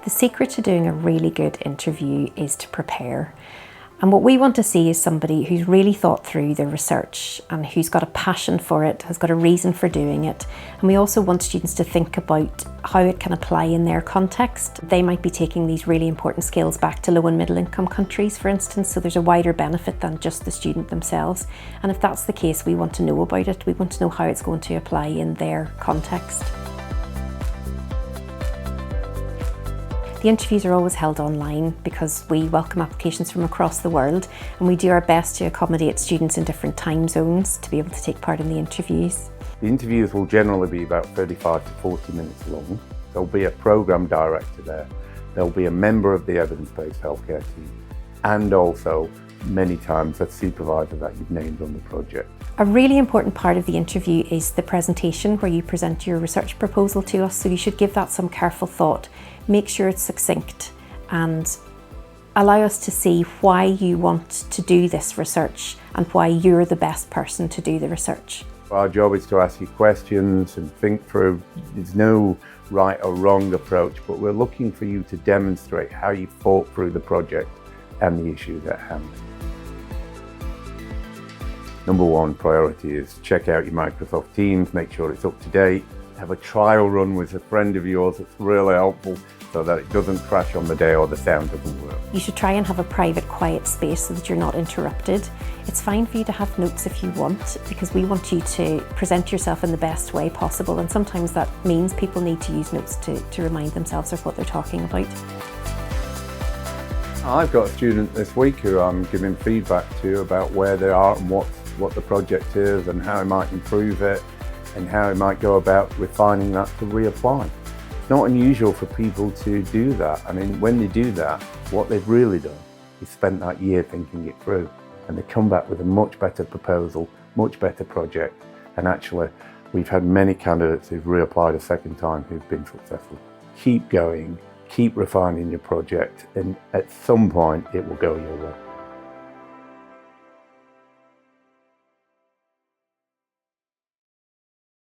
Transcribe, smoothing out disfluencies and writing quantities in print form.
The secret to doing a really good interview is to prepare. And what we want to see is somebody who's really thought through their research and who's got a passion for it, has got a reason for doing it. And we also want students to think about how it can apply in their context. They might be taking these really important skills back to low and middle income countries, for instance, so there's a wider benefit than just the student themselves. And if that's the case, we want to know about it. We want to know how it's going to apply in their context. The interviews are always held online because we welcome applications from across the world, and we do our best to accommodate students in different time zones to be able to take part in the interviews. The interviews will generally be about 35 to 40 minutes long. There'll be a programme director there. There'll be a member of the evidence-based healthcare team, and also many times a supervisor that you've named on the project. A really important part of the interview is the presentation, where you present your research proposal to us, so you should give that some careful thought. Make sure it's succinct and allow us to see why you want to do this research and why you're the best person to do the research. Our job is to ask you questions and think through. There's no right or wrong approach, but we're looking for you to demonstrate how you thought through the project and the issues at hand. Number one priority is check out your Microsoft Teams, make sure it's up to date. Have a trial run with a friend of yours. It's really helpful so that it doesn't crash on the day or the sound doesn't work. You should try and have a private, quiet space so that you're not interrupted. It's fine for you to have notes if you want, because we want you to present yourself in the best way possible, and sometimes that means people need to use notes to remind themselves of what they're talking about. I've got a student this week who I'm giving feedback to about where they are and what the project is and how he might improve it and how he might go about refining that to reapply. It's not unusual for people to do that. I mean, when they do that, what they've really done is spent that year thinking it through, and they come back with a much better proposal, much better project. And actually, we've had many candidates who've reapplied a second time who've been successful. Keep going, keep refining your project, and at some point it will go your way.